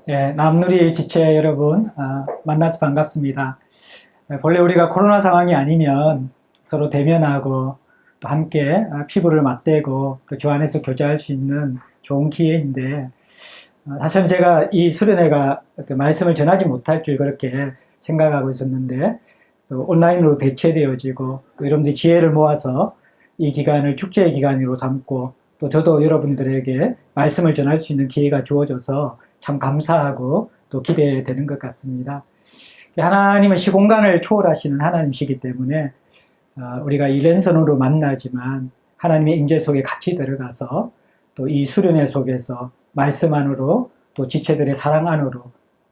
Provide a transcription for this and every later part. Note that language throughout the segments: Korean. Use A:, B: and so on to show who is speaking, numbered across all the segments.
A: 예, 남누리 지체 여러분, 만나서 반갑습니다. 본래 우리가 코로나 상황이 아니면 서로 대면하고 또 함께 피부를 맞대고 또 주 안에서 교제할 수 있는 좋은 기회인데, 사실은 제가 이 수련회가 말씀을 전하지 못할 줄 그렇게 생각하고 있었는데, 또 온라인으로 대체되어지고, 또 여러분들이 지혜를 모아서 이 기간을 축제의 기간으로 삼고, 또 저도 여러분들에게 말씀을 전할 수 있는 기회가 주어져서 참 감사하고 또 기대되는 것 같습니다. 하나님은 시공간을 초월하시는 하나님이시기 때문에 우리가 이 랜선으로 만나지만 하나님의 임재 속에 같이 들어가서 또 이 수련회 속에서 말씀 안으로 또 지체들의 사랑 안으로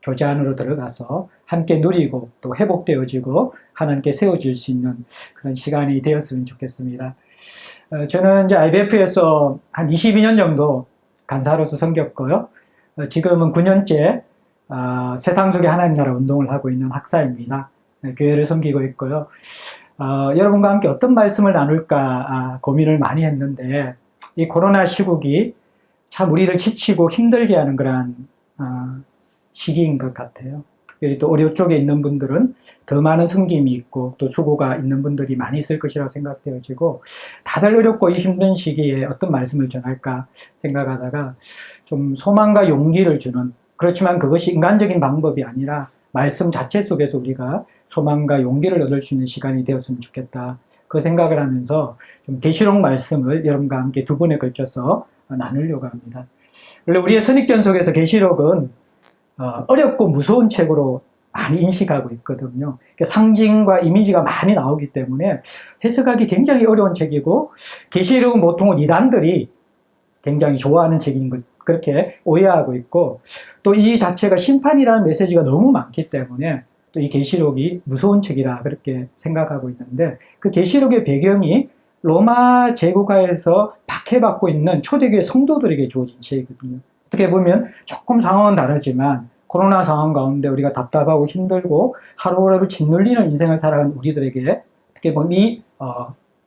A: 교제 안으로 들어가서 함께 누리고 또 회복되어지고 하나님께 세워질 수 있는 그런 시간이 되었으면 좋겠습니다. 저는 이제 IBF에서 한 22년 정도 간사로서 섬겼고요. 지금은 9년째 세상 속의 하나님 나라 운동을 하고 있는 학사입니다. 교회를 섬기고 있고요. 여러분과 함께 어떤 말씀을 나눌까 고민을 많이 했는데, 이 코로나 시국이 참 우리를 지치고 힘들게 하는 그러한 시기인 것 같아요. 특별히 또 어려 쪽에 있는 분들은 더 많은 섬김이 있고 또 수고가 있는 분들이 많이 있을 것이라고 생각되어지고, 다들 어렵고 이 힘든 시기에 어떤 말씀을 전할까 생각하다가 좀 소망과 용기를 주는, 그렇지만 그것이 인간적인 방법이 아니라 말씀 자체 속에서 우리가 소망과 용기를 얻을 수 있는 시간이 되었으면 좋겠다, 그 생각을 하면서 좀 계시록 말씀을 여러분과 함께 두 번에 걸쳐서 나누려고 합니다. 원래 우리의 선입견 속에서 계시록은 어렵고 무서운 책으로 많이 인식하고 있거든요. 상징과 이미지가 많이 나오기 때문에 해석하기 굉장히 어려운 책이고, 계시록은 보통 이단들이 굉장히 좋아하는 책인 것, 그렇게 오해하고 있고, 또 이 자체가 심판이라는 메시지가 너무 많기 때문에 또 이 계시록이 무서운 책이라 그렇게 생각하고 있는데, 그 계시록의 배경이 로마 제국하에서 박해받고 있는 초대교회 성도들에게 주어진 책이거든요. 어떻게 보면 조금 상황은 다르지만 코로나 상황 가운데 우리가 답답하고 힘들고 하루하루 짓눌리는 인생을 살아가는 우리들에게 어떻게 보면 이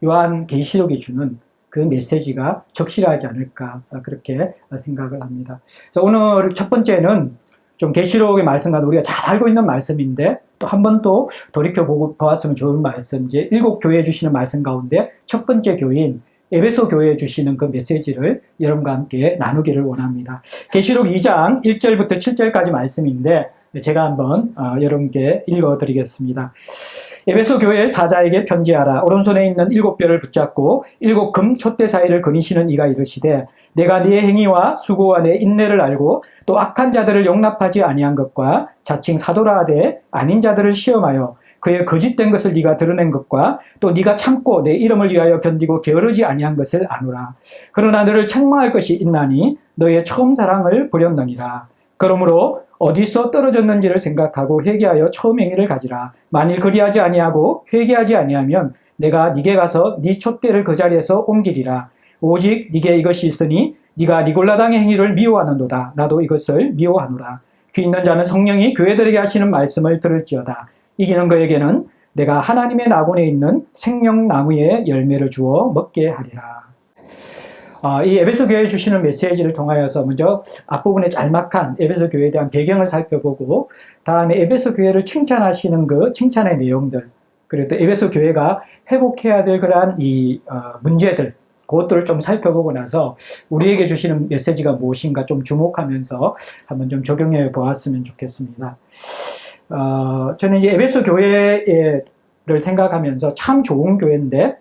A: 요한 계시록이 주는 그 메시지가 적실하지 않을까, 그렇게 생각을 합니다. 그래서 오늘 첫 번째는 좀 계시록의 말씀과 우리가 잘 알고 있는 말씀인데 또 한 번 또 돌이켜보고 보았으면 좋은 말씀, 이제 7교회에 주시는 말씀 가운데 첫 번째 교회인 에베소 교회에 주시는 그 메시지를 여러분과 함께 나누기를 원합니다. 계시록 2장 1절부터 7절까지 말씀인데 제가 한번 여러분께 읽어드리겠습니다. 에베소 교회 사자에게 편지하라. 오른손에 있는 7뼈를 붙잡고 7금 촛대 사이를 거니시는 이가 이르시되, 내가 네 행위와 수고와 내 인내를 알고 또 악한 자들을 용납하지 아니한 것과 자칭 사도라 하되 아닌 자들을 시험하여 그의 거짓된 것을 네가 드러낸 것과 또 네가 참고 내 이름을 위하여 견디고 게으르지 아니한 것을 아노라. 그러나 너를 책망할 것이 있나니 너의 처음 사랑을 버렸느니라. 그러므로 어디서 떨어졌는지를 생각하고 회개하여 처음 행위를 가지라. 만일 그리하지 아니하고 회개하지 아니하면 내가 네게 가서 네 촛대를 그 자리에서 옮기리라. 오직 네게 이것이 있으니 네가 니골라당의 행위를 미워하는도다. 나도 이것을 미워하노라. 귀 있는 자는 성령이 교회들에게 하시는 말씀을 들을지어다. 이기는 그에게는 내가 하나님의 낙원에 있는 생명나무의 열매를 주어 먹게 하리라. 이 에베소 교회에 주시는 메시지를 통하여서 먼저 앞부분에 짤막한 에베소 교회에 대한 배경을 살펴보고, 다음에 에베소 교회를 칭찬하시는 그 칭찬의 내용들, 그리고 또 에베소 교회가 회복해야 될 그러한 이 문제들, 그것들을 좀 살펴보고 나서 우리에게 주시는 메시지가 무엇인가 좀 주목하면서 한번 좀 적용해 보았으면 좋겠습니다. 저는 이제 에베소 교회를 생각하면서 참 좋은 교회인데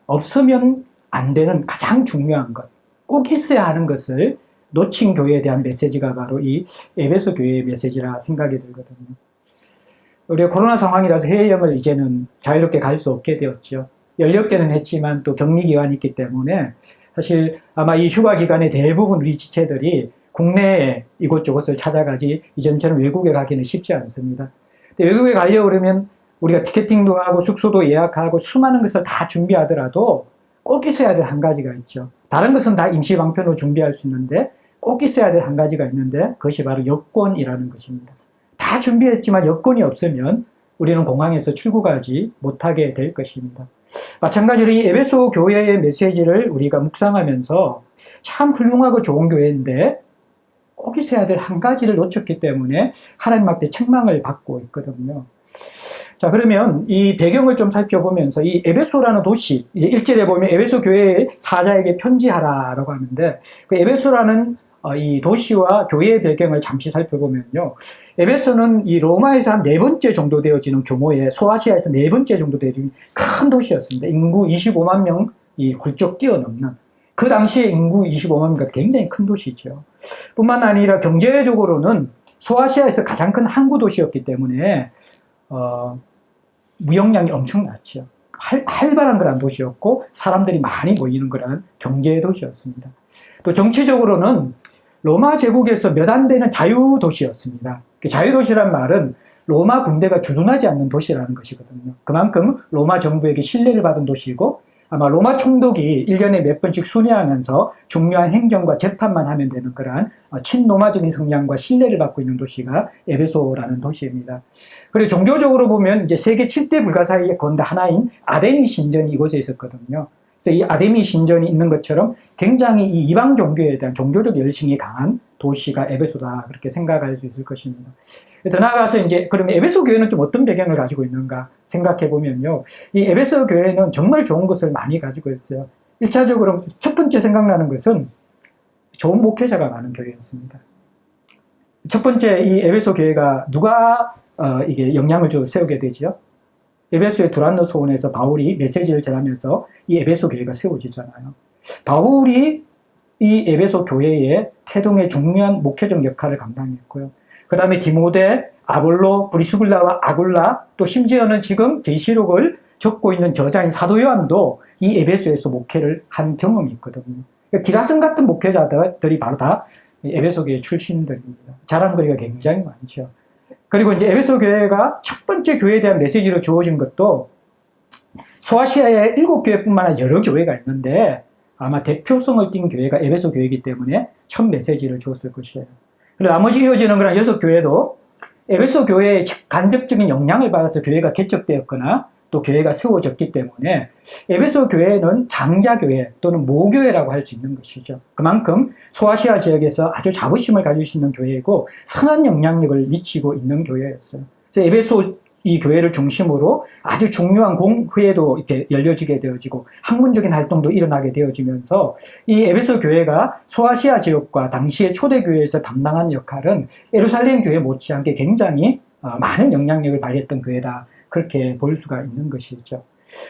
A: 없으면 안 되는 가장 중요한 것, 꼭 있어야 하는 것을 놓친 교회에 대한 메시지가 바로 이 에베소 교회의 메시지라 생각이 들거든요. 우리가 코로나 상황이라서 해외여행을 이제는 자유롭게 갈 수 없게 되었죠. 열렸기는 했지만 또 격리 기간이 있기 때문에 사실 아마 이 휴가 기간에 대부분 우리 지체들이 국내에 이곳저곳을 찾아가지 이전처럼 외국에 가기는 쉽지 않습니다. 근데 외국에 가려고 그러면 우리가 티켓팅도 하고 숙소도 예약하고 수많은 것을 다 준비하더라도 꼭 있어야 될 한 가지가 있죠. 다른 것은 다 임시 방편으로 준비할 수 있는데 꼭 있어야 될 한 가지가 있는데 그것이 바로 여권이라는 것입니다. 다 준비했지만 여권이 없으면 우리는 공항에서 출국하지 못하게 될 것입니다. 마찬가지로 이 에베소 교회의 메시지를 우리가 묵상하면서 참 훌륭하고 좋은 교회인데 꼭 있어야 될 한 가지를 놓쳤기 때문에 하나님 앞에 책망을 받고 있거든요. 자, 그러면 이 배경을 좀 살펴보면서 이 에베소라는 도시, 이제 1절에 보면 에베소 교회의 사자에게 편지하라라고 하는데, 그 에베소라는 이 도시와 교회의 배경을 잠시 살펴보면요. 에베소는 이 로마에서 한 네 번째 정도 되어지는 규모의, 소아시아에서 네 번째 정도 되어지는 큰 도시였습니다. 인구 25만 명이 훌쩍 뛰어넘는, 그 당시에 인구 25만 명이 굉장히 큰 도시죠. 뿐만 아니라 경제적으로는 소아시아에서 가장 큰 항구 도시였기 때문에 무역량이 엄청났죠. 활발한 그런 도시였고 사람들이 많이 모이는 그런 경제 도시였습니다. 또 정치적으로는 로마 제국에서 몇 안 되는 자유도시였습니다. 자유도시란 말은 로마 군대가 주둔하지 않는 도시라는 것이거든요. 그만큼 로마 정부에게 신뢰를 받은 도시이고, 아마 로마 총독이 1년에 몇 번씩 순회하면서 중요한 행정과 재판만 하면 되는 그러한 친로마적인 성향과 신뢰를 받고 있는 도시가 에베소라는 도시입니다. 그리고 종교적으로 보면 이제 세계 7대 불가사의 가운데 하나인 아데미 신전이 이곳에 있었거든요. 그래서 이 아데미 신전이 있는 것처럼 굉장히 이 이방 종교에 대한 종교적 열심이 강한 도시가 에베소다, 그렇게 생각할 수 있을 것입니다. 더 나아가서 이제 그러면 에베소 교회는 좀 어떤 배경을 가지고 있는가 생각해 보면요, 이 에베소 교회는 정말 좋은 것을 많이 가지고 있어요. 1차적으로 첫 번째 생각나는 것은 좋은 목회자가 많은 교회였습니다. 첫 번째, 이 에베소 교회가 누가 이게 영향을 줘 세우게 되죠? 에베소의 두란노 소원에서 바울이 메시지를 전하면서 이 에베소 교회가 세워지잖아요. 바울이 이 에베소 교회의 태동의 중요한 목회적 역할을 감당했고요. 그 다음에 디모데, 아볼로, 브리스굴라와 아굴라, 또 심지어는 지금 계시록을 적고 있는 저자인 사도 요한도 이 에베소에서 목회를 한 경험이 있거든요. 기라슨 같은 목회자들이 바로 다 에베소 교회 출신들입니다. 자랑거리가 굉장히 많죠. 그리고 이제 에베소 교회가 첫 번째 교회에 대한 메시지로 주어진 것도 소아시아에 7교회뿐만 아니라 여러 교회가 있는데 아마 대표성을 띈 교회가 에베소 교회이기 때문에 첫 메시지를 주었을 것이에요. 그리고 나머지 이어지는 그런 6교회도 에베소 교회의 간접적인 영향을 받아서 교회가 개척되었거나 또 교회가 세워졌기 때문에 에베소 교회는 장자교회 또는 모교회라고 할 수 있는 것이죠. 그만큼 소아시아 지역에서 아주 자부심을 가질 수 있는 교회이고 선한 영향력을 미치고 있는 교회였어요. 그래서 에베소 이 교회를 중심으로 아주 중요한 공회도 이렇게 열려지게 되어지고 학문적인 활동도 일어나게 되어지면서 이 에베소 교회가 소아시아 지역과 당시의 초대교회에서 담당한 역할은 예루살렘 교회 못지않게 굉장히 많은 영향력을 발휘했던 교회다, 그렇게 볼 수가 있는 것이죠.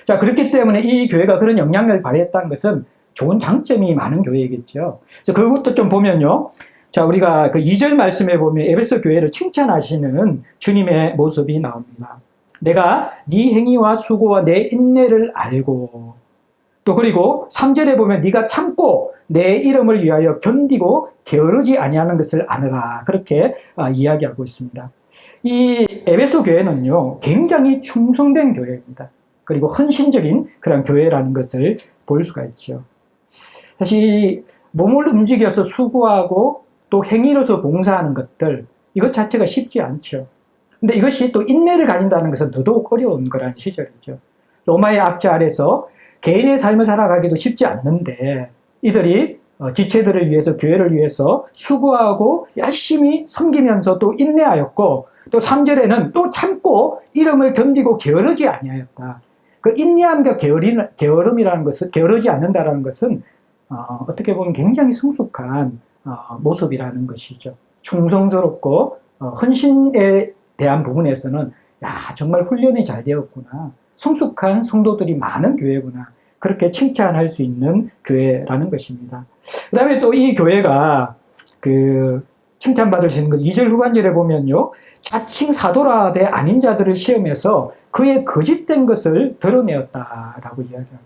A: 자, 그렇기 때문에 이 교회가 그런 영향력을 발휘했다는 것은 좋은 장점이 많은 교회이겠죠. 그래서 그것도 좀 보면요. 자, 우리가 그 2절 말씀에 보면 에베소 교회를 칭찬하시는 주님의 모습이 나옵니다. 내가 네 행위와 수고와 내 인내를 알고, 또 그리고 3절에 보면 네가 참고 내 이름을 위하여 견디고 게으르지 아니하는 것을 아느라, 그렇게 이야기하고 있습니다. 이 에베소 교회는요, 굉장히 충성된 교회입니다. 그리고 헌신적인 그런 교회라는 것을 볼 수가 있죠. 사실 몸을 움직여서 수고하고 또 행위로서 봉사하는 것들, 이것 자체가 쉽지 않죠. 근데 이것이 또 인내를 가진다는 것은 더더욱 어려운 거란 시절이죠. 로마의 압제 아래서 개인의 삶을 살아가기도 쉽지 않는데 이들이 지체들을 위해서, 교회를 위해서 수고하고 열심히 섬기면서 또 인내하였고, 또 3절에는 또 참고 이름을 견디고 게으르지 아니하였다. 그 인내함과 게으름이라는 것은, 게으르지 않는다라는 것은 어떻게 보면 굉장히 성숙한 모습이라는 것이죠. 충성스럽고 헌신에 대한 부분에서는 정말 훈련이 잘 되었구나, 성숙한 성도들이 많은 교회구나, 그렇게 칭찬할 수 있는 교회라는 것입니다. 그 다음에 또 이 교회가 칭찬받을 수 있는 것, 2절 후반절에 보면요, 자칭 사도라 대 아닌 자들을 시험해서 그의 거짓된 것을 드러내었다라고 이야기합니다.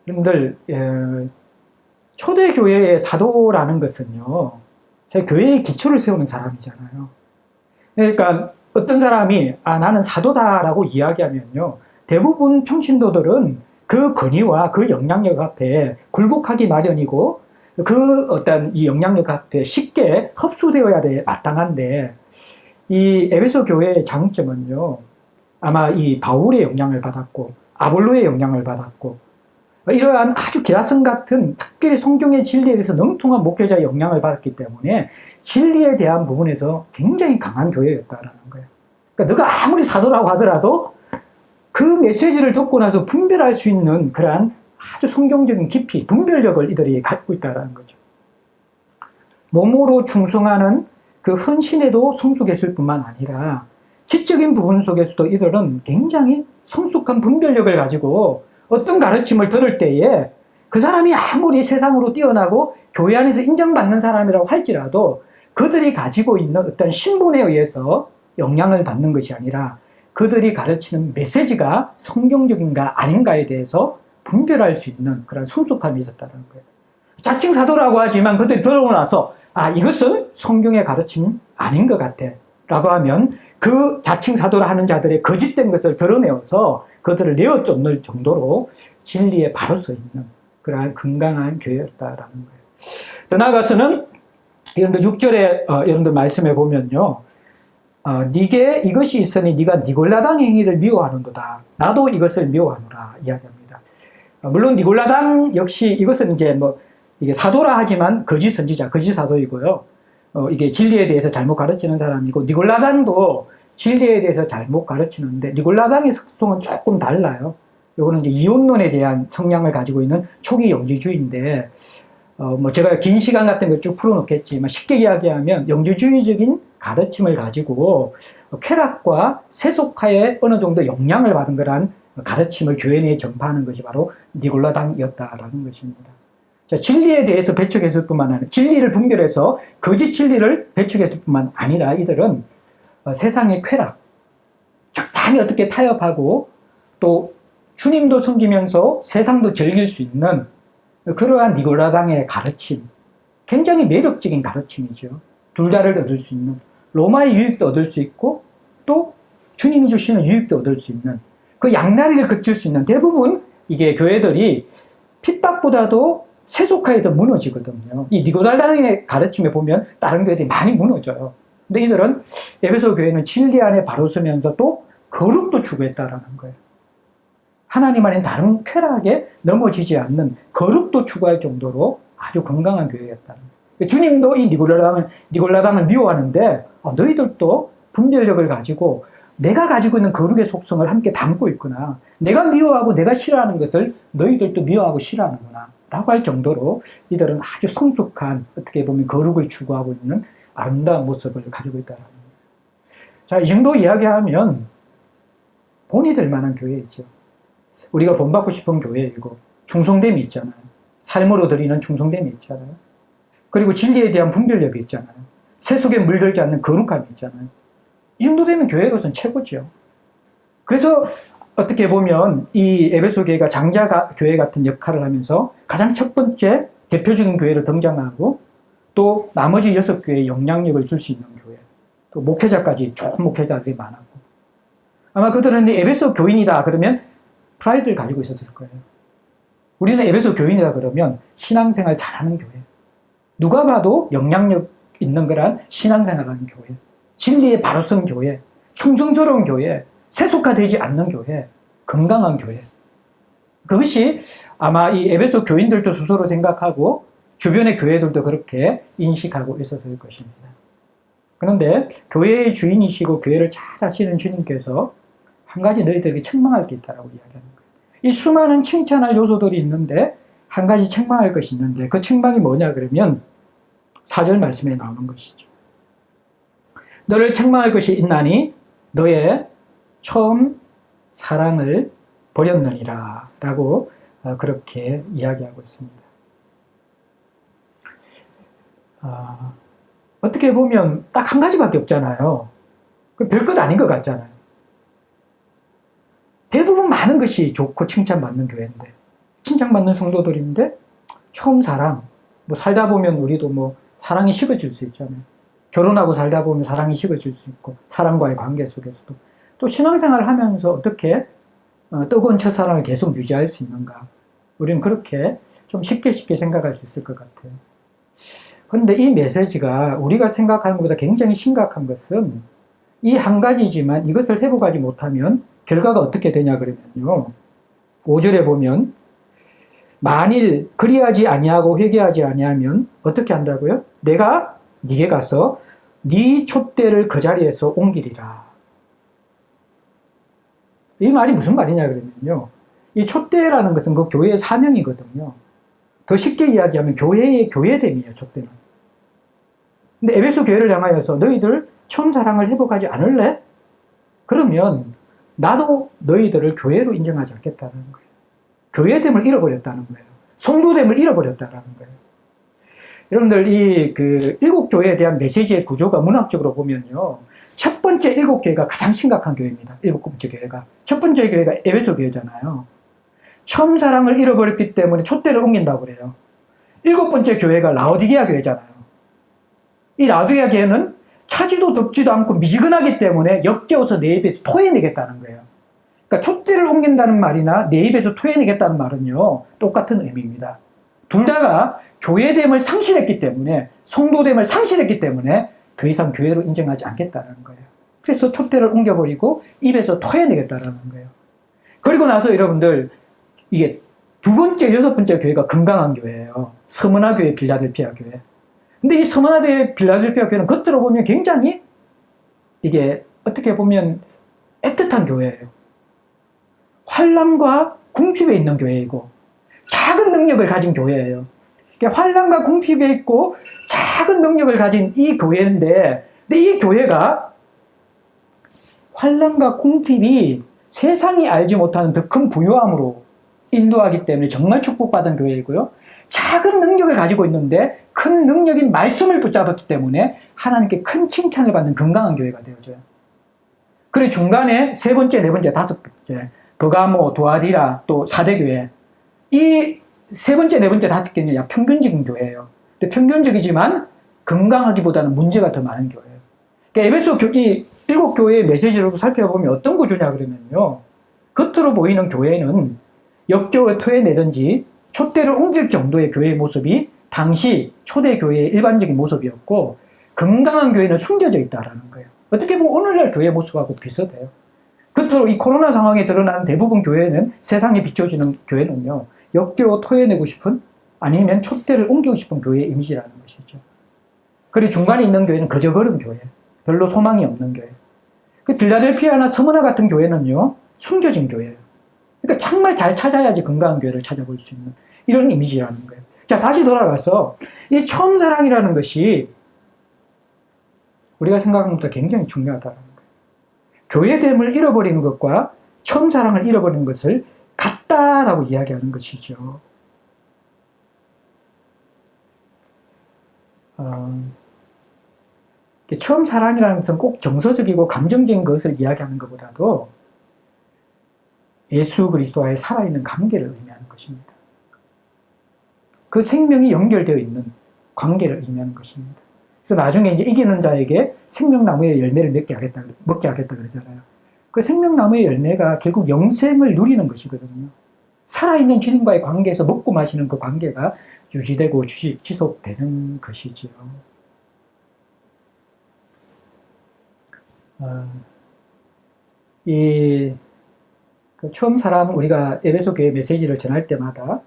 A: 여러분들, 초대교회의 사도라는 것은요, 제 교회의 기초를 세우는 사람이잖아요. 그러니까 어떤 사람이 나는 사도다라고 이야기하면요, 대부분 평신도들은 그 권위와 그 영향력 앞에 굴복하기 마련이고, 그 어떤 이 영향력 앞에 쉽게 흡수되어야 돼 마땅한데, 이 에베소 교회의 장점은요, 아마 이 바울의 영향을 받았고 아볼로의 영향을 받았고 이러한 아주 기라성 같은 특별히 성경의 진리에 대해서 능통한 목회자의 영향을 받았기 때문에 진리에 대한 부분에서 굉장히 강한 교회였다라는 거예요. 그러니까 너가 아무리 사도라고 하더라도 그 메시지를 듣고 나서 분별할 수 있는 그러한 아주 성경적인 깊이, 분별력을 이들이 가지고 있다는 거죠. 몸으로 충성하는 그 헌신에도 성숙했을 뿐만 아니라 지적인 부분 속에서도 이들은 굉장히 성숙한 분별력을 가지고 어떤 가르침을 들을 때에 그 사람이 아무리 세상으로 뛰어나고 교회 안에서 인정받는 사람이라고 할지라도 그들이 가지고 있는 어떤 신분에 의해서 영향을 받는 것이 아니라 그들이 가르치는 메시지가 성경적인가 아닌가에 대해서 분별할 수 있는 그런 성숙함이 있었다는 거예요. 자칭 사도라고 하지만 그들이 들어오고 나서 이것은 성경의 가르침이 아닌 것 같아 라고 하면 그 자칭 사도라 하는 자들의 거짓된 것을 드러내어서 그들을 내어 쫓는 정도로 진리에 바로 서 있는 그러한 건강한 교회였다라는 거예요. 더 나아가서는 여러분들 6절에 여러분들 말씀해 보면요. 네게 이것이 있으니 네가 니골라당 행위를 미워하는도다. 나도 이것을 미워하노라 이야기합니다. 물론 니골라당 역시 이것은 이제 이게 사도라 하지만 거짓 선지자, 거짓 사도이고요. 이게 진리에 대해서 잘못 가르치는 사람이고, 니골라당도 진리에 대해서 잘못 가르치는데, 니골라당의 특성은 조금 달라요. 요거는 이제 이혼론에 대한 성향을 가지고 있는 초기 영지주의인데, 제가 긴 시간 같은 걸 쭉 풀어놓겠지만, 쉽게 이야기하면 영지주의적인 가르침을 가지고 쾌락과 세속화에 어느 정도 영향을 받은 거란 가르침을 교회 내에 전파하는 것이 바로 니골라당이었다라는 것입니다. 자, 진리에 대해서 배척했을 뿐만 아니라 진리를 분별해서 거짓 진리를 배척했을 뿐만 아니라 이들은 세상의 쾌락, 적당히 어떻게 타협하고 또 주님도 섬기면서 세상도 즐길 수 있는 그러한 니골라당의 가르침, 굉장히 매력적인 가르침이죠. 둘 다를 얻을 수 있는, 로마의 유익도 얻을 수 있고 또 주님이 주시는 유익도 얻을 수 있는 그 양다리를 거칠 수 있는, 대부분 이게 교회들이 핍박보다도 세속화에 더 무너지거든요. 이 니골라당의 가르침에 보면 다른 교회들이 많이 무너져요. 근데 이들은 에베소 교회는 진리 안에 바로 서면서 또 거룩도 추구했다라는 거예요. 하나님 안에 다른 쾌락에 넘어지지 않는 거룩도 추구할 정도로 아주 건강한 교회였다는 거예요. 주님도 이 니골라당을 미워하는데 너희들도 분별력을 가지고 내가 가지고 있는 거룩의 속성을 함께 담고 있구나. 내가 미워하고 내가 싫어하는 것을 너희들도 미워하고 싫어하는구나 라고 할 정도로 이들은 아주 성숙한, 어떻게 보면 거룩을 추구하고 있는 아름다운 모습을 가지고 있다는 거예요. 자, 이 정도 이야기하면 본이 될 만한 교회이죠. 우리가 본받고 싶은 교회이고 충성됨이 있잖아요. 삶으로 드리는 충성됨이 있잖아요. 그리고 진리에 대한 분별력이 있잖아요. 세속에 물들지 않는 거룩함이 있잖아요. 이 정도 되면 교회로서는 최고죠. 그래서 어떻게 보면 이 에베소 교회가 장자 교회 같은 역할을 하면서 가장 첫 번째 대표적인 교회를 등장하고 또 나머지 6교회에 영향력을 줄 수 있는 교회, 또 목회자까지 좋은 목회자들이 많았고, 아마 그들은 에베소 교인이다 그러면 프라이드를 가지고 있었을 거예요. 우리는 에베소 교인이다 그러면 신앙생활 잘하는 교회, 누가 봐도 영향력 있는 거란 신앙생활하는 교회, 진리에 바로 선 교회, 충성스러운 교회, 세속화되지 않는 교회, 건강한 교회. 그것이 아마 이 에베소 교인들도 스스로 생각하고 주변의 교회들도 그렇게 인식하고 있었을 것입니다. 그런데 교회의 주인이시고 교회를 잘 하시는 주님께서 한 가지 너희들에게 책망할 게 있다고 이야기하는 거예요. 이 수많은 칭찬할 요소들이 있는데 한 가지 책망할 것이 있는데 그 책망이 뭐냐 그러면 4절 말씀에 나오는 것이죠. 너를 책망할 것이 있나니 너의 처음 사랑을 버렸느니라 라고 그렇게 이야기하고 있습니다. 어떻게 보면 딱 한 가지밖에 없잖아요. 별것 아닌 것 같잖아요. 대부분 많은 것이 좋고 칭찬받는 교회인데, 칭찬받는 성도들인데 처음 사랑, 살다 보면 우리도 사랑이 식어질 수 있잖아요. 결혼하고 살다 보면 사랑이 식어질 수 있고, 사랑과의 관계 속에서도 또 신앙생활을 하면서 어떻게 뜨거운 첫사랑을 계속 유지할 수 있는가, 우리는 그렇게 좀 쉽게 생각할 수 있을 것 같아요. 그런데 이 메시지가 우리가 생각하는 것보다 굉장히 심각한 것은 이 한 가지지만 이것을 회복하지 못하면 결과가 어떻게 되냐 그러면요, 5절에 보면 만일 그리하지 아니하고 회개하지 아니하면 어떻게 한다고요? 내가 네게 가서 네 촛대를 그 자리에서 옮기리라. 이 말이 무슨 말이냐 그러면요. 이 촛대라는 것은 그 교회의 사명이거든요. 더 쉽게 이야기하면 교회의 교회됨이에요, 촛대는. 근데 에베소 교회를 향하여서 너희들 처음 사랑을 회복하지 않을래? 그러면 나도 너희들을 교회로 인정하지 않겠다는 거예요. 교회됨을 잃어버렸다는 거예요. 성도됨을 잃어버렸다는 거예요. 여러분들 일곱 교회에 대한 메시지의 구조가 문학적으로 보면요. 첫 번째 일곱 교회가 가장 심각한 교회입니다. 일곱 번째 교회가. 첫 번째 교회가 에베소 교회잖아요. 처음 사랑을 잃어버렸기 때문에 촛대를 옮긴다고 그래요. 일곱 번째 교회가 라오디게아 교회잖아요. 이 라오디게아 교회는 차지도 덥지도 않고 미지근하기 때문에 역겨워서 내 입에서 토해내겠다는 거예요. 그러니까 촛대를 옮긴다는 말이나 내 입에서 토해내겠다는 말은요. 똑같은 의미입니다. 둘 다가 교회됨을 상실했기 때문에 성도됨을 상실했기 때문에 더 이상 교회로 인정하지 않겠다는 거예요. 그래서 촛대를 옮겨버리고 입에서 토해내겠다는 거예요. 그리고 나서 여러분들 이게 두 번째, 여섯 번째 교회가 건강한 교회예요. 서머나 교회, 빌라델피아 교회. 근데 이 서머나 교회, 빌라델피아 교회는 겉으로 보면 굉장히 이게 어떻게 보면 애틋한 교회예요. 환난과 궁핍에 있는 교회이고 작은 능력을 가진 교회예요. 환난과 궁핍에 있고 작은 능력을 가진 이 교회인데, 근데 이 교회가 환난과 궁핍이 세상이 알지 못하는 더 큰 부유함으로 인도하기 때문에 정말 축복받은 교회이고요. 작은 능력을 가지고 있는데 큰 능력인 말씀을 붙잡았기 때문에 하나님께 큰 칭찬을 받는 건강한 교회가 되어져요. 그리고 중간에 세 번째, 네 번째, 다섯 번째, 버가모, 도아디라, 또 사대교회. 이 세 번째, 네 번째, 다섯 개는 평균적인 교회예요. 근데 평균적이지만 건강하기보다는 문제가 더 많은 교회예요. 그러니까 에베소 이 일곱 교회의 메시지를 살펴보면 어떤 구조냐 그러면요. 겉으로 보이는 교회는 역겨워 토해내든지 촛대를 옮길 정도의 교회의 모습이 당시 초대교회의 일반적인 모습이었고, 건강한 교회는 숨겨져 있다라는 거예요. 어떻게 보면 오늘날 교회 모습하고 비슷해요. 겉으로 이 코로나 상황에 드러나는 대부분 교회는, 세상에 비춰지는 교회는요, 역겨워 토해내고 싶은, 아니면 촛대를 옮기고 싶은 교회의 이미지라는 것이죠. 그리고 중간에 있는 교회는 그저 그런 교회, 별로 소망이 없는 교회. 그 빌라델피아나 서머나 같은 교회는요, 숨겨진 교회예요. 그러니까 정말 잘 찾아야지 건강한 교회를 찾아볼 수 있는 이런 이미지라는 거예요. 자, 다시 돌아가서 이 처음 사랑이라는 것이 우리가 생각하는 것보다 굉장히 중요하다는 거예요. 교회됨을 잃어버리는 것과 처음 사랑을 잃어버리는 것을 같다라고 이야기하는 것이죠. 처음 사랑이라는 것은 꼭 정서적이고 감정적인 것을 이야기하는 것보다도 예수 그리스도와의 살아있는 관계를 의미하는 것입니다. 그 생명이 연결되어 있는 관계를 의미하는 것입니다. 그래서 나중에 이제 이기는 자에게 생명나무의 열매를 먹게 하겠다 그러잖아요. 그 생명나무의 열매가 결국 영생을 누리는 것이거든요. 살아있는 주님과의 관계에서 먹고 마시는 그 관계가 유지되고 지속되는 것이지요. 그 처음 사랑, 우리가 에베소 교회 메시지를 전할 때마다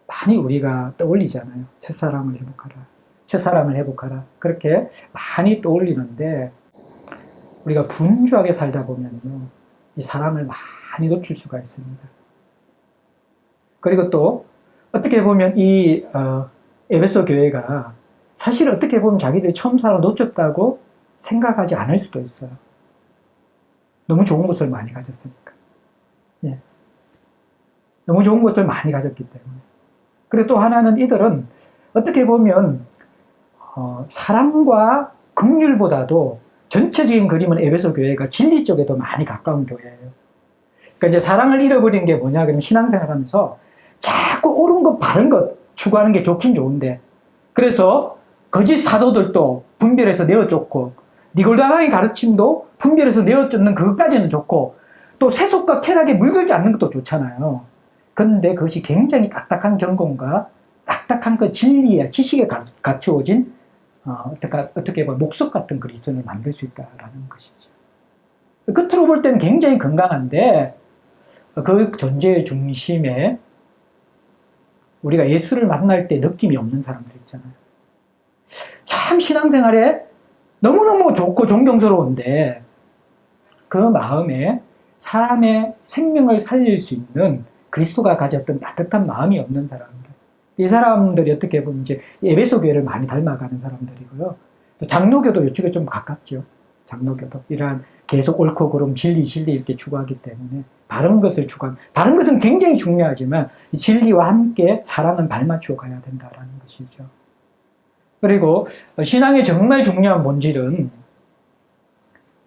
A: 많이 우리가 떠올리잖아요. 첫사랑을 회복하라. 첫사랑을 회복하라. 그렇게 많이 떠올리는데, 우리가 분주하게 살다 보면요, 이 사랑을 많이 놓칠 수가 있습니다. 그리고 또 어떻게 보면 이 에베소 교회가 사실 어떻게 보면 자기들이 처음 사랑을 놓쳤다고 생각하지 않을 수도 있어요. 너무 좋은 것을 많이 가졌으니까. 예. 너무 좋은 것을 많이 가졌기 때문에. 그리고 또 하나는 이들은 어떻게 보면 사랑과 긍휼보다도 전체적인 그림은 에베소 교회가 진리 쪽에 더 많이 가까운 교회예요. 그러니까 이제 사랑을 잃어버린 게 뭐냐 그러면 신앙생활 하면서 자꾸 옳은 것, 바른 것 추구하는 게 좋긴 좋은데, 그래서 거짓 사도들도 분별해서 내어쫓고, 니골다방의 가르침도 분별해서 내어쫓는 그것까지는 좋고, 또 세속과 쾌락에 물들지 않는 것도 좋잖아요. 그런데 그것이 굉장히 딱딱한 경건과 딱딱한 그 진리와 지식에 갖추어진 어떻게 보면 목석 같은 그리스도인을 만들 수 있다라는 것이죠. 끝으로 볼 때는 굉장히 건강한데 그 존재의 중심에 우리가 예수를 만날 때 느낌이 없는 사람들 있잖아요. 참 신앙생활에 너무너무 좋고 존경스러운데 그 마음에 사람의 생명을 살릴 수 있는 그리스도가 가졌던 따뜻한 마음이 없는 사람들. 이 사람들이 어떻게 보면 이제 에베소 교회를 많이 닮아가는 사람들이고요. 장로교도 이쪽에 좀 가깝죠. 장로교도. 이러한 계속 옳고 그름, 진리 이렇게 추구하기 때문에 바른 것을 추구하는, 바른 것은 굉장히 중요하지만 진리와 함께 사랑은 발맞추어 가야 된다라는 것이죠. 그리고 신앙의 정말 중요한 본질은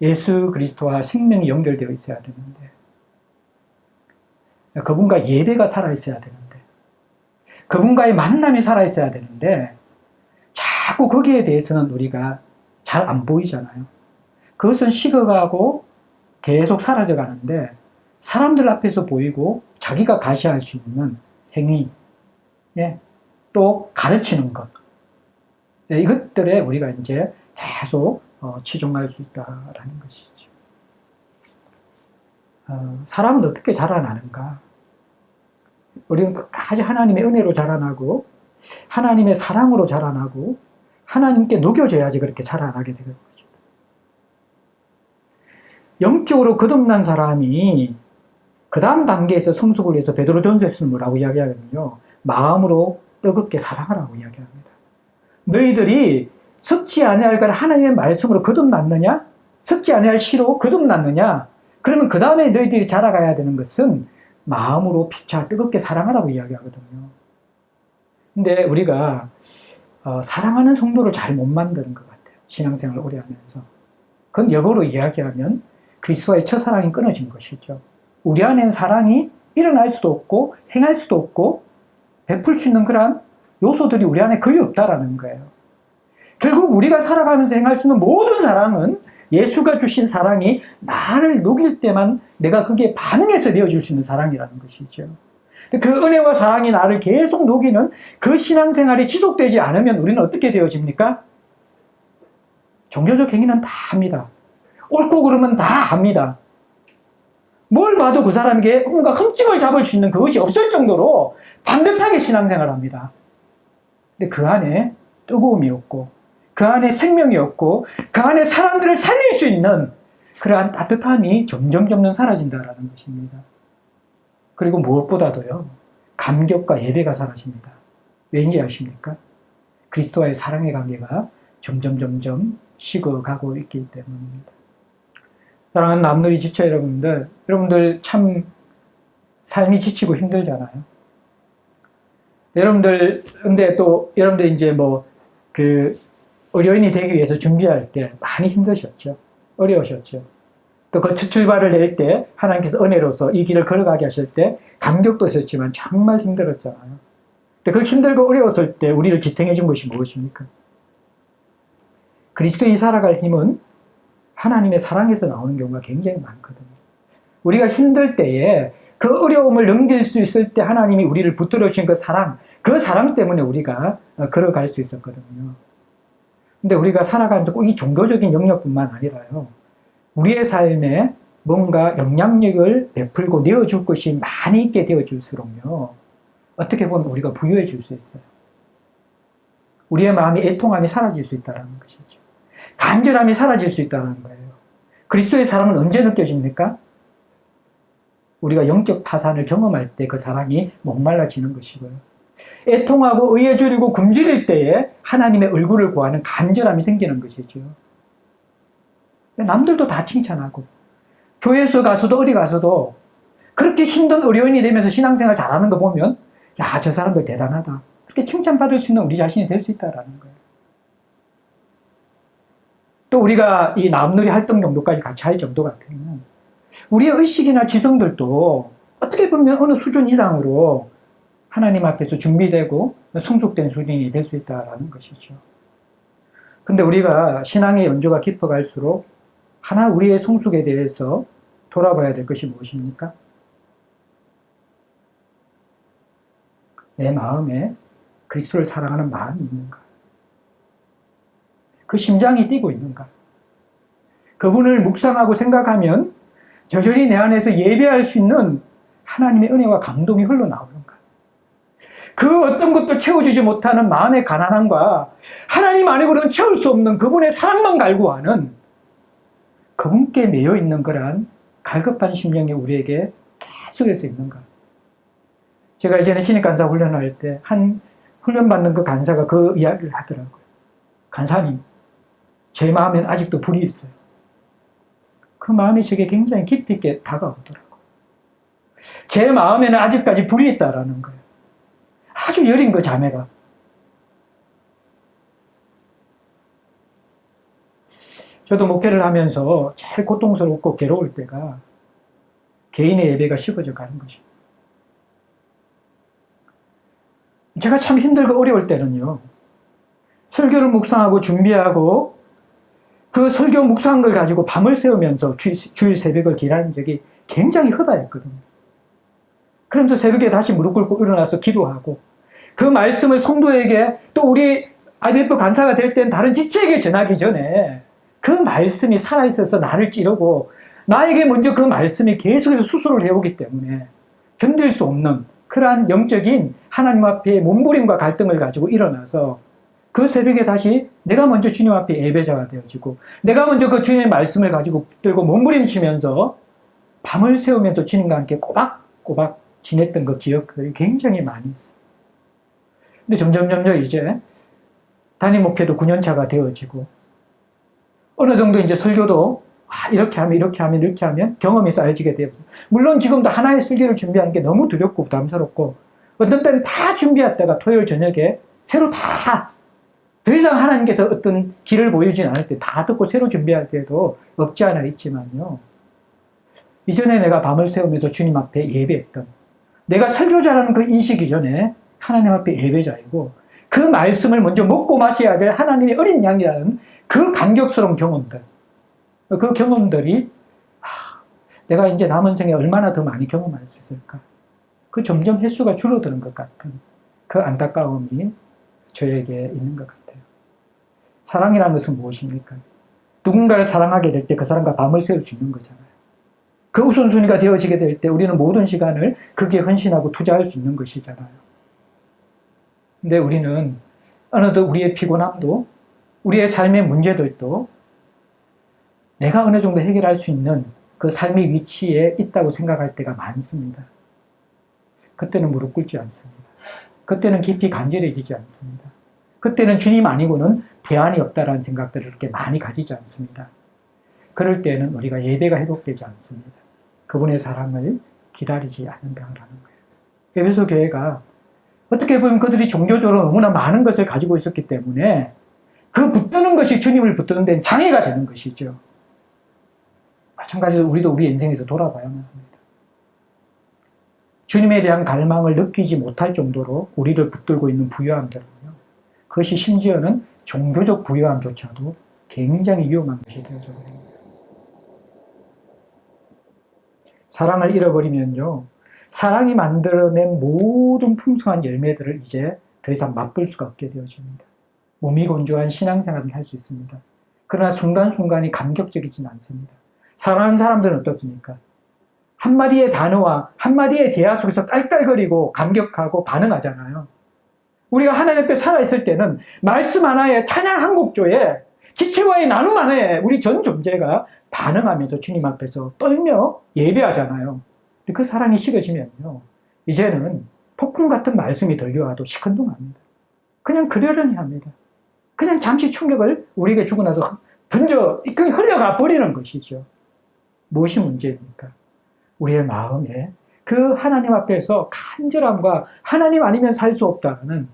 A: 예수 그리스도와 생명이 연결되어 있어야 되는데, 그분과 예배가 살아있어야 되는데, 그분과의 만남이 살아있어야 되는데, 자꾸 거기에 대해서는 우리가 잘 안 보이잖아요. 그것은 식어가고 계속 사라져 가는데, 사람들 앞에서 보이고 자기가 가시할 수 있는 행위, 또 가르치는 것, 이것들에 우리가 이제 계속 치중할 수 있다라는 것이죠. 사람은 어떻게 자라나는가? 우리는 끝까지 하나님의 은혜로 자라나고 하나님의 사랑으로 자라나고 하나님께 녹여져야지 그렇게 자라나게 되는 거죠. 영적으로 거듭난 사람이 그 다음 단계에서 성숙을 위해서 베드로전서에서는 뭐라고 이야기하냐면요, 마음으로 뜨겁게 사랑하라고 이야기합니다. 너희들이 썩지 아니할 하나님의 말씀으로 거듭났느냐? 썩지 아니할 시로 거듭났느냐? 그러면 그 다음에 너희들이 자라가야 되는 것은 마음으로 피차 뜨겁게 사랑하라고 이야기하거든요. 근데 우리가 사랑하는 성도를 잘 못 만드는 것 같아요. 신앙생활을 오래 하면서. 그건 역으로 이야기하면 그리스도와의 첫사랑이 끊어진 것이죠. 우리 안에는 사랑이 일어날 수도 없고 행할 수도 없고 베풀 수 있는 그런 요소들이 우리 안에 거의 없다라는 거예요. 결국 우리가 살아가면서 행할 수 있는 모든 사랑은 예수가 주신 사랑이 나를 녹일 때만 내가 거기에 반응해서 내어줄 수 있는 사랑이라는 것이죠. 그 은혜와 사랑이 나를 계속 녹이는 그 신앙생활이 지속되지 않으면 우리는 어떻게 되어집니까? 종교적 행위는 다 합니다. 옳고 그름은 다 합니다. 뭘 봐도 그 사람에게 뭔가 흠집을 잡을 수 있는 그것이 없을 정도로 반듯하게 신앙생활을 합니다. 근데 그 안에 뜨거움이 없고 그 안에 생명이 없고 그 안에 사람들을 살릴 수 있는 그러한 따뜻함이 점점 사라진다는 것입니다. 그리고 무엇보다도요, 감격과 예배가 사라집니다. 왜인지 아십니까? 그리스도와의 사랑의 관계가 점점 식어가고 있기 때문입니다. 사랑하는 남누리 지체 여러분들 참 삶이 지치고 힘들잖아요. 근데 또 여러분들 이제 의료인이 되기 위해서 준비할 때 많이 힘드셨죠. 어려우셨죠. 또 그 출발을 낼 때 하나님께서 은혜로서 이 길을 걸어가게 하실 때 감격도 있었지만 정말 힘들었잖아요. 근데 그 힘들고 어려웠을 때 우리를 지탱해 준 것이 무엇입니까? 그리스도인이 살아갈 힘은 하나님의 사랑에서 나오는 경우가 굉장히 많거든요. 우리가 힘들 때에 그 어려움을 넘길 수 있을 때 하나님이 우리를 붙들어 주신 그 사랑 때문에 우리가 걸어갈 수 있었거든요. 근데 우리가 살아가면서 꼭 이 종교적인 영역뿐만 아니라요, 우리의 삶에 뭔가 영향력을 베풀고 내어줄 것이 많이 있게 되어질수록요, 어떻게 보면 우리가 부유해질 수 있어요. 우리의 마음이 애통함이 사라질 수 있다는 것이죠. 간절함이 사라질 수 있다는 거예요. 그리스도의 사랑은 언제 느껴집니까? 우리가 영적 파산을 경험할 때 그 사랑이 목말라지는 것이고요. 애통하고 의해주리고 굶주릴 때에 하나님의 얼굴을 구하는 간절함이 생기는 것이죠. 남들도 다 칭찬하고 교회에서 가서도 어디 가서도 그렇게 힘든 의료인이 되면서 신앙생활 잘하는 거 보면 야, 저 사람들 대단하다. 그렇게 칭찬받을 수 있는 우리 자신이 될 수 있다는 거예요. 또 우리가 이 남누리 활동 정도까지 같이 할 정도 같으면 우리의 의식이나 지성들도 어떻게 보면 어느 수준 이상으로 하나님 앞에서 준비되고 성숙된 수준이 될 수 있다는 것이죠. 근데 우리가 신앙의 연조가 깊어갈수록 하나 우리의 성숙에 대해서 돌아봐야 될 것이 무엇입니까? 내 마음에 그리스도를 사랑하는 마음이 있는가? 그 심장이 뛰고 있는가? 그분을 묵상하고 생각하면 여전히 내 안에서 예배할 수 있는 하나님의 은혜와 감동이 흘러나오는가? 그 어떤 것도 채워주지 못하는 마음의 가난함과 하나님 아니고는 채울 수 없는 그분의 사랑만 갈구하는 그분께 매여 있는 거란 갈급한 심령이 우리에게 계속해서 있는 것. 제가 이전에 신입 간사 훈련을 할 때 한 훈련받는 그 간사가 그 이야기를 하더라고요. 간사님, 제 마음엔 아직도 불이 있어요. 그 마음이 제게 굉장히 깊이 있게 다가오더라고요. 제 마음에는 아직까지 불이 있다라는 거예요. 아주 여린 그 자매가. 저도 목회를 하면서 제일 고통스럽고 괴로울 때가 개인의 예배가 식어져 가는 것입니다. 제가 참 힘들고 어려울 때는요, 설교를 묵상하고 준비하고 그 설교 묵상한 걸 가지고 밤을 새우면서 주일 새벽을 기다린 적이 굉장히 허다했거든요. 그러면서 새벽에 다시 무릎 꿇고 일어나서 기도하고 그 말씀을 성도에게 또 우리 IBF 간사가 될 땐 다른 지체에게 전하기 전에 그 말씀이 살아있어서 나를 찌르고 나에게 먼저 그 말씀이 계속해서 수술을 해오기 때문에 견딜 수 없는 그러한 영적인 하나님 앞에 몸부림과 갈등을 가지고 일어나서 그 새벽에 다시 내가 먼저 주님 앞에 예배자가 되어지고 내가 먼저 그 주님의 말씀을 가지고 붙들고 몸부림치면서 밤을 새우면서 주님과 함께 꼬박꼬박 지냈던 그 기억들이 굉장히 많이 있어요. 근데 점점 이제 단임 목회도 9년차가 되어지고 어느 정도 이제 설교도 이렇게 하면 경험이 쌓여지게 되었어요. 물론 지금도 하나의 설교를 준비하는 게 너무 두렵고 부담스럽고 어떤 때는 다 준비했다가 토요일 저녁에 새로 다 더 이상 하나님께서 어떤 길을 보여주지 않을 때 다 듣고 새로 준비할 때도 없지 않아 있지만요. 이전에 내가 밤을 새우면서 주님 앞에 예배했던 내가 설교자라는 그 인식 이전에 하나님 앞에 예배자이고 그 말씀을 먼저 먹고 마셔야 될 하나님의 어린 양이라는 그 감격스러운 경험들, 그 경험들이 내가 이제 남은 생에 얼마나 더 많이 경험할 수 있을까? 그 점점 횟수가 줄어드는 것 같은 그 안타까움이 저에게 있는 것 같아요. 사랑이라는 것은 무엇입니까? 누군가를 사랑하게 될 때 그 사람과 밤을 새울 수 있는 거잖아요. 그 우선순위가 되어지게 될 때 우리는 모든 시간을 거기에 헌신하고 투자할 수 있는 것이잖아요. 근데 우리는 어느덧 우리의 피곤함도 우리의 삶의 문제들도 내가 어느 정도 해결할 수 있는 그 삶의 위치에 있다고 생각할 때가 많습니다. 그때는 무릎 꿇지 않습니다. 그때는 깊이 간절해지지 않습니다. 그때는 주님 아니고는 대안이 없다라는 생각들을 그렇게 많이 가지지 않습니다. 그럴 때는 우리가 예배가 회복되지 않습니다. 그분의 사랑을 기다리지 않는다라는 거예요. 에베소 교회가 어떻게 보면 그들이 종교적으로 너무나 많은 것을 가지고 있었기 때문에 그 붙드는 것이 주님을 붙드는 데는 장애가 되는 것이죠. 마찬가지로 우리도 우리 인생에서 돌아봐야만 합니다. 주님에 대한 갈망을 느끼지 못할 정도로 우리를 붙들고 있는 부유함들은요. 그것이 심지어는 종교적 부유함조차도 굉장히 위험한 것이 되어져 버립니다. 사랑을 잃어버리면요. 사랑이 만들어낸 모든 풍성한 열매들을 이제 더 이상 맛볼 수가 없게 되어집니다. 몸이 건조한 신앙생활을 할 수 있습니다. 그러나 순간순간이 감격적이지는 않습니다. 사랑하는 사람들은 어떻습니까? 한마디의 단어와 한마디의 대화 속에서 깔깔거리고 감격하고 반응하잖아요. 우리가 하나님 앞에 살아있을 때는 말씀 하나에 찬양 한 곡조에 지체와의 나눔 하나에 우리 전 존재가 반응하면서 주님 앞에서 떨며 예배하잖아요. 근데 그 사랑이 식어지면요. 이제는 폭풍 같은 말씀이 들려와도 시큰둥합니다. 그냥 그러려니 합니다. 그냥 잠시 충격을 우리에게 주고 나서 그냥 흘려가 버리는 것이죠. 무엇이 문제입니까? 우리의 마음에 그 하나님 앞에서 간절함과 하나님 아니면 살 수 없다는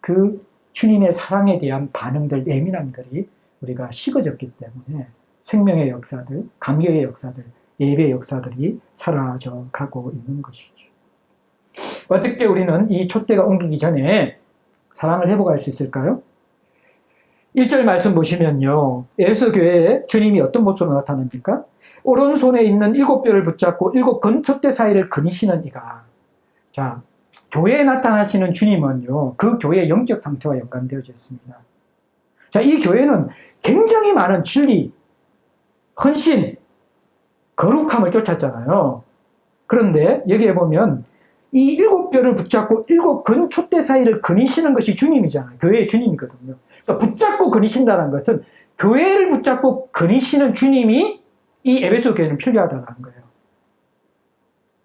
A: 그 주님의 사랑에 대한 반응들, 예민함들이 우리가 식어졌기 때문에 생명의 역사들, 감격의 역사들, 예배의 역사들이 사라져 가고 있는 것이죠. 어떻게 우리는 이 촛대가 옮기기 전에 사랑을 회복할 수 있을까요? 1절 말씀 보시면요. 에베소 교회에 주님이 어떤 모습으로 나타납니까? 오른손에 있는 7뼈를 붙잡고 7 건촛대 사이를 거니시는 이가. 자, 교회에 나타나시는 주님은요. 그 교회의 영적 상태와 연관되어져 있습니다. 자, 이 교회는 굉장히 많은 진리, 헌신, 거룩함을 쫓았잖아요. 그런데 여기에 보면 이 일곱 별을 붙잡고 일곱 근 촛대 사이를 거니시는 것이 주님이잖아요. 교회의 주님이거든요. 그러니까 붙잡고 거니신다는 것은 교회를 붙잡고 거니시는 주님이 이 에베소 교회는 필요하다는 거예요.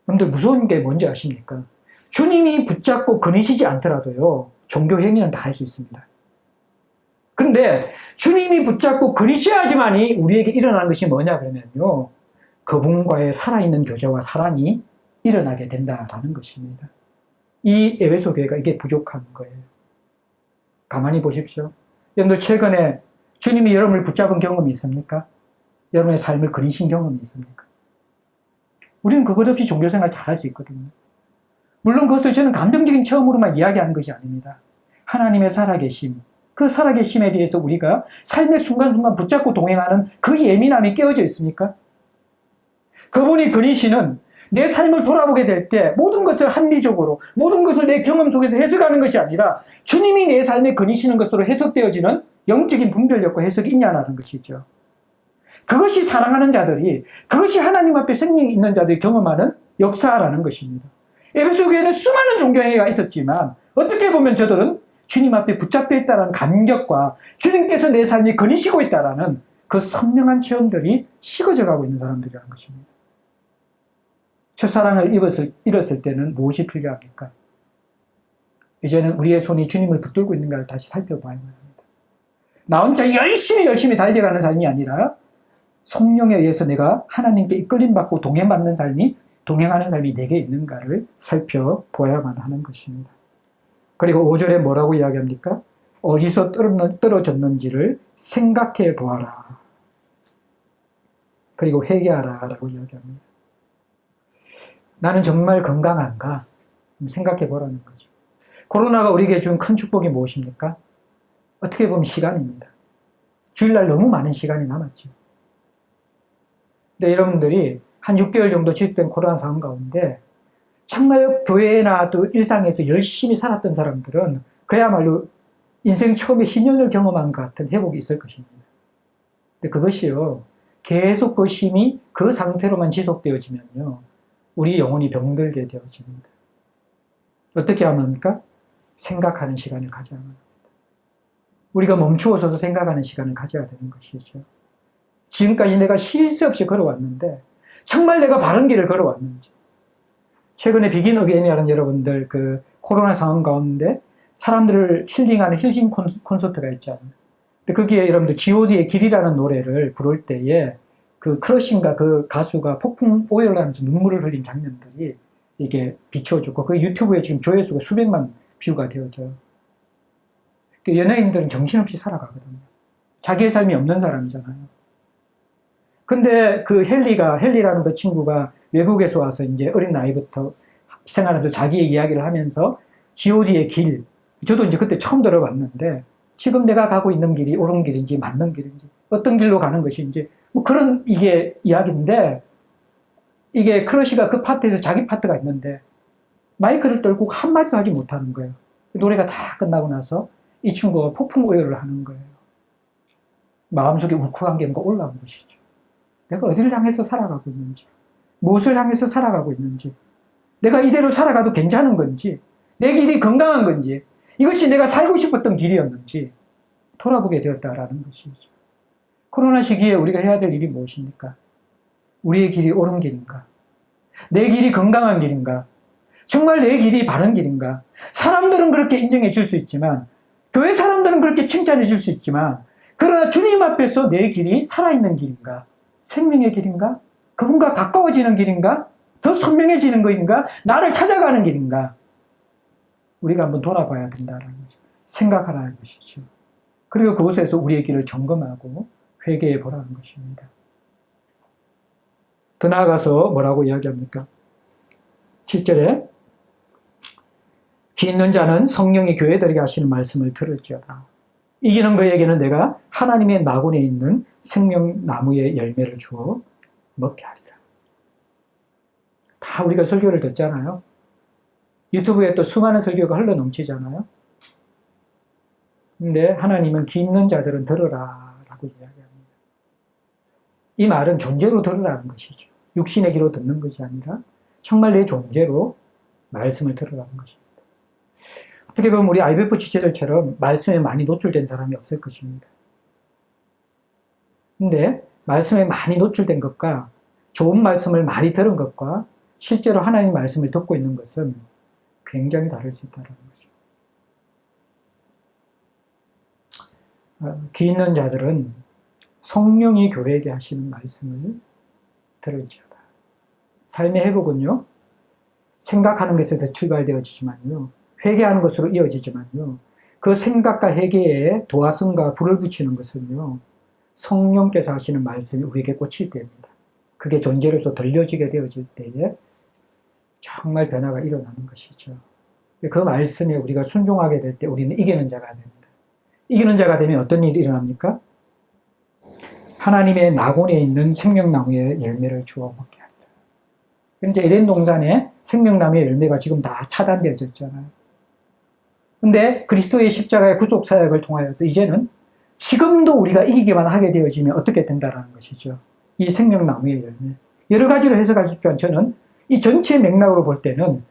A: 여러분들 무서운 게 뭔지 아십니까? 주님이 붙잡고 거니시지 않더라도요, 종교 행위는 다 할 수 있습니다. 그런데 주님이 붙잡고 거니셔야지만이 우리에게 일어나는 것이 뭐냐 그러면요, 그분과의 살아있는 교제와 사랑이 일어나게 된다라는 것입니다. 이 에베소 교회가 이게 부족한 거예요. 가만히 보십시오. 여러분들 최근에 주님이 여러분을 붙잡은 경험이 있습니까? 여러분의 삶을 거니신 경험이 있습니까? 우리는 그것 없이 종교생활 잘할 수 있거든요. 물론 그것을 저는 감정적인 체험으로만 이야기하는 것이 아닙니다. 하나님의 살아계심, 그 살아계심에 대해서 우리가 삶의 순간순간 붙잡고 동행하는 그 예민함이 깨어져 있습니까? 그분이 거니시는 내 삶을 돌아보게 될 때 모든 것을 합리적으로, 모든 것을 내 경험 속에서 해석하는 것이 아니라 주님이 내 삶에 거니시는 것으로 해석되어지는 영적인 분별력과 해석이 있냐는 것이죠. 그것이 사랑하는 자들이, 그것이 하나님 앞에 생명이 있는 자들이 경험하는 역사라는 것입니다. 에베소 교회는 수많은 종교행위가 있었지만 어떻게 보면 저들은 주님 앞에 붙잡혀 있다는 감격과 주님께서 내 삶이 거니시고 있다는 그 선명한 체험들이 식어져 가고 있는 사람들이라는 것입니다. 첫사랑을 잃었을 때는 무엇이 필요합니까? 이제는 우리의 손이 주님을 붙들고 있는가를 다시 살펴봐야 합니다. 나 혼자 열심히 달려가는 삶이 아니라 성령에 의해서 내가 하나님께 이끌림받고 동행하는 삶이 내게 있는가를 살펴보아야만 하는 것입니다. 그리고 5절에 뭐라고 이야기합니까? 어디서 떨어졌는지를 생각해 보아라. 그리고 회개하라 라고 이야기합니다. 나는 정말 건강한가? 생각해 보라는 거죠. 코로나가 우리에게 준 큰 축복이 무엇입니까? 어떻게 보면 시간입니다. 주일날 너무 많은 시간이 남았죠. 근데 여러분들이 한 6개월 정도 지속된 코로나 상황 가운데 정말 교회나 또 일상에서 열심히 살았던 사람들은 그야말로 인생 처음에 희년을 경험한 것 같은 회복이 있을 것입니다. 근데 그것이요, 계속 그 힘이 그 상태로만 지속되어지면요, 우리 영혼이 병들게 되어집니다. 어떻게 합니까? 생각하는 시간을 가져야 합니다. 우리가 멈추어서서 생각하는 시간을 가져야 되는 것이죠. 지금까지 내가 쉴 새 없이 걸어왔는데 정말 내가 바른 길을 걸어왔는지. 최근에 비긴 어게인이라는 여러분들 그 코로나 상황 가운데 사람들을 힐링하는 힐링 콘서트가 있잖아요. 근데 거기에 여러분들 G.O.D의 길이라는 노래를 부를 때에 그 크러쉬인가 그 가수가 폭풍 오열을 하면서 눈물을 흘린 장면들이 이게 비춰주고 그 유튜브에 지금 조회수가 수백만 뷰가 되어져요. 연예인들은 정신없이 살아가거든요. 자기의 삶이 없는 사람이잖아요. 근데 그 헨리라는 그 친구가 외국에서 와서 이제 어린 나이부터 생활하면서 자기의 이야기를 하면서 G.O.D의 길, 저도 이제 그때 처음 들어봤는데 지금 내가 가고 있는 길이 옳은 길인지 맞는 길인지 어떤 길로 가는 것인지 뭐 그런 이게 이야기인데, 이게 크러쉬가 그 파트에서 자기 파트가 있는데 마이크를 떨고 한마디도 하지 못하는 거예요. 노래가 다 끝나고 나서 이 친구가 폭풍 오열을 하는 거예요. 마음속에 울컥한 게 뭔가 올라온 것이죠. 내가 어디를 향해서 살아가고 있는지, 무엇을 향해서 살아가고 있는지, 내가 이대로 살아가도 괜찮은 건지, 내 길이 건강한 건지, 이것이 내가 살고 싶었던 길이었는지 돌아보게 되었다라는 것이죠. 코로나 시기에 우리가 해야 될 일이 무엇입니까? 우리의 길이 옳은 길인가? 내 길이 건강한 길인가? 정말 내 길이 바른 길인가? 사람들은 그렇게 인정해 줄 수 있지만, 교회 사람들은 그렇게 칭찬해 줄 수 있지만, 그러나 주님 앞에서 내 길이 살아있는 길인가? 생명의 길인가? 그분과 가까워지는 길인가? 더 선명해지는 것인가? 나를 찾아가는 길인가? 우리가 한번 돌아봐야 된다는 거죠. 생각하라는 것이죠. 그리고 그곳에서 우리의 길을 점검하고 회개해 보라는 것입니다. 더 나아가서 뭐라고 이야기합니까? 7절에 귀 있는 자는 성령이 교회들에게 하시는 말씀을 들을지어다. 이기는 그에게는 내가 하나님의 나군에 있는 생명나무의 열매를 주어 먹게 하리라. 다 우리가 설교를 듣잖아요. 유튜브에 또 수많은 설교가 흘러넘치잖아요. 근데 하나님은 귀 있는 자들은 들으라 라고 이야기합니다. 이 말은 존재로 들으라는 것이죠. 육신의 귀로 듣는 것이 아니라 정말 내 존재로 말씀을 들으라는 것입니다. 어떻게 보면 우리 IMF 지체들처럼 말씀에 많이 노출된 사람이 없을 것입니다. 근데 말씀에 많이 노출된 것과 좋은 말씀을 많이 들은 것과 실제로 하나님 말씀을 듣고 있는 것은 굉장히 다를 수 있다는 거죠. 귀 있는 자들은 성령이 교회에게 하시는 말씀을 들을지어다. 삶의 회복은요, 생각하는 것에서 출발되어지지만요, 회개하는 것으로 이어지지만요, 그 생각과 회개에 도화성과 불을 붙이는 것은요, 성령께서 하시는 말씀이 우리에게 꽂힐 때입니다. 그게 존재로서 들려지게 되어질 때에 정말 변화가 일어나는 것이죠. 그 말씀에 우리가 순종하게 될 때 우리는 이기는 자가 됩니다. 이기는 자가 되면 어떤 일이 일어납니까? 하나님의 낙원에 있는 생명나무의 열매를 주워 먹게 합니다. 그런데 에덴 동산에 생명나무의 열매가 지금 다 차단되어졌잖아요. 근데 그리스도의 십자가의 구속 사역을 통하여서 이제는 지금도 우리가 이기기만 하게 되어지면 어떻게 된다는 것이죠. 이 생명나무의 열매. 여러 가지로 해석할 수 있지만 저는 이 전체 맥락으로 볼 때는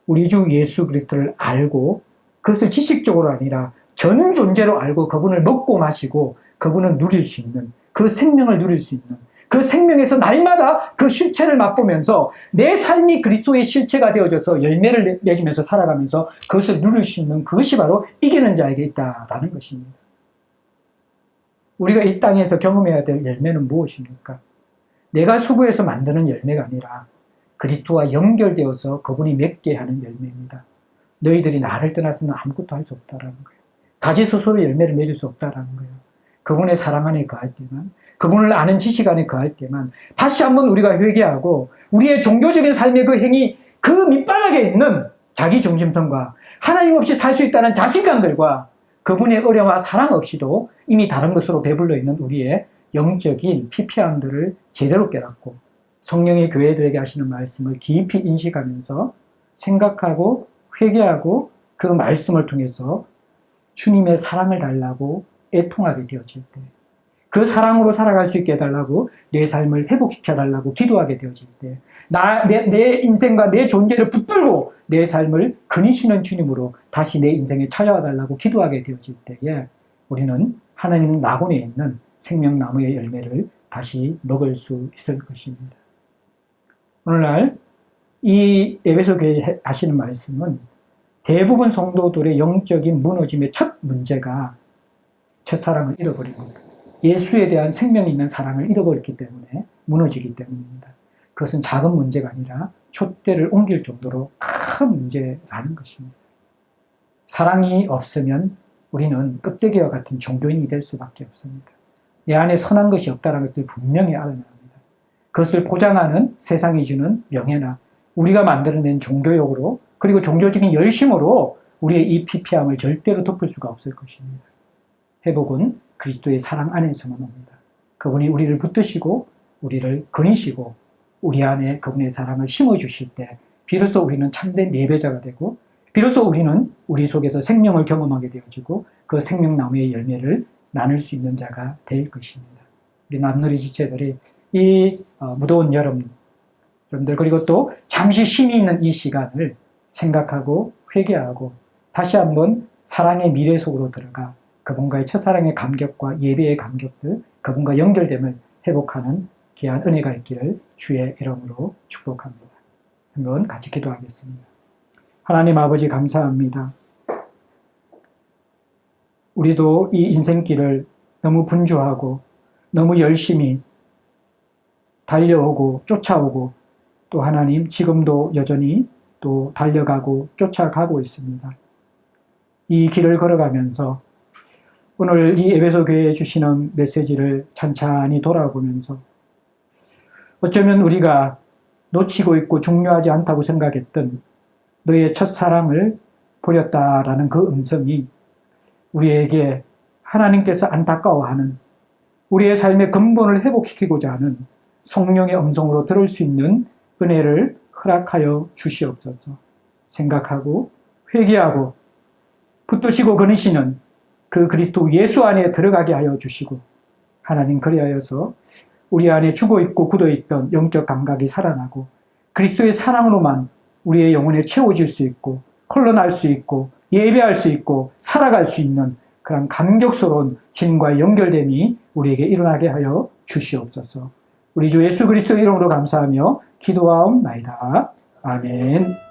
A: 우리 주 예수 그리스도를 알고 그것을 지식적으로 아니라 전 존재로 알고 그분을 먹고 마시고 그분을 누릴 수 있는, 그 생명을 누릴 수 있는, 그 생명에서 날마다 그 실체를 맛보면서 내 삶이 그리스도의 실체가 되어져서 열매를 맺으면서 살아가면서 그것을 누릴 수 있는 그것이 바로 이기는 자에게 있다라는 것입니다. 우리가 이 땅에서 경험해야 될 열매는 무엇입니까? 내가 수고해서 만드는 열매가 아니라 그리스도와 연결되어서 그분이 맺게 하는 열매입니다. 너희들이 나를 떠나서는 아무것도 할 수 없다라는 거예요. 가지 스스로 열매를 맺을 수 없다라는 거예요. 그분의 사랑 안에 거할 때만, 그분을 아는 지식 안에 거할 때만 다시 한번 우리가 회개하고 우리의 종교적인 삶의 그 행위, 그 밑바닥에 있는 자기 중심성과 하나님 없이 살 수 있다는 자신감들과 그분의 은혜와 사랑 없이도 이미 다른 것으로 배불러 있는 우리의 영적인 피폐함들을 제대로 깨닫고 성령의 교회들에게 하시는 말씀을 깊이 인식하면서 생각하고 회개하고 그 말씀을 통해서 주님의 사랑을 달라고 애통하게 되어질 때, 그 사랑으로 살아갈 수 있게 해달라고 내 삶을 회복시켜달라고 기도하게 되어질 때, 내 인생과 내 존재를 붙들고 내 삶을 그니시는 주님으로 다시 내 인생에 찾아와달라고 기도하게 되어질 때에 우리는 하나님 낙원에 있는 생명나무의 열매를 다시 먹을 수 있을 것입니다. 오늘날 이 에베소 교회에 하시는 말씀은 대부분 성도들의 영적인 무너짐의 첫 문제가 첫사랑을 잃어버린 겁니다. 예수에 대한 생명이 있는 사랑을 잃어버렸기 때문에 무너지기 때문입니다. 그것은 작은 문제가 아니라 촛대를 옮길 정도로 큰 문제라는 것입니다. 사랑이 없으면 우리는 껍데기와 같은 종교인이 될 수밖에 없습니다. 내 안에 선한 것이 없다는 것을 분명히 알아야 합니다. 그것을 포장하는 세상이 주는 명예나 우리가 만들어낸 종교욕으로 그리고 종교적인 열심으로 우리의 이 피폐함을 절대로 덮을 수가 없을 것입니다. 회복은 그리스도의 사랑 안에서만 옵니다. 그분이 우리를 붙드시고 우리를 거니시고 우리 안에 그분의 사랑을 심어주실 때 비로소 우리는 참된 예배자가 되고 비로소 우리는 우리 속에서 생명을 경험하게 되어지고 그 생명나무의 열매를 나눌 수 있는 자가 될 것입니다. 우리 남누리 지체들이 이 무더운 여러분들 그리고 또 잠시 쉼이 있는 이 시간을 생각하고 회개하고 다시 한번 사랑의 미래 속으로 들어가 그분과의 첫사랑의 감격과 예배의 감격들, 그분과 연결됨을 회복하는 귀한 은혜가 있기를 주의 이름으로 축복합니다. 한번 같이 기도하겠습니다. 하나님 아버지 감사합니다. 우리도 이 인생길을 너무 분주하고 너무 열심히 달려오고 쫓아오고 또 하나님 지금도 여전히 또 달려가고 쫓아가고 있습니다. 이 길을 걸어가면서 오늘 이 에베소 교회에 주시는 메시지를 찬찬히 돌아보면서 어쩌면 우리가 놓치고 있고 중요하지 않다고 생각했던 너의 첫사랑을 버렸다라는 그 음성이 우리에게 하나님께서 안타까워하는 우리의 삶의 근본을 회복시키고자 하는 성령의 음성으로 들을 수 있는 은혜를 허락하여 주시옵소서. 생각하고 회개하고 붙드시고 거니시는 그 그리스도 예수 안에 들어가게 하여 주시고 하나님 그리하여서 우리 안에 죽어있고 굳어있던 영적 감각이 살아나고 그리스도의 사랑으로만 우리의 영혼에 채워질 수 있고 흘러날 수 있고 예배할 수 있고 살아갈 수 있는 그런 감격스러운 주님과의 연결됨이 우리에게 일어나게 하여 주시옵소서. 우리 주 예수 그리스도 이름으로 감사하며 기도하옵나이다. 아멘.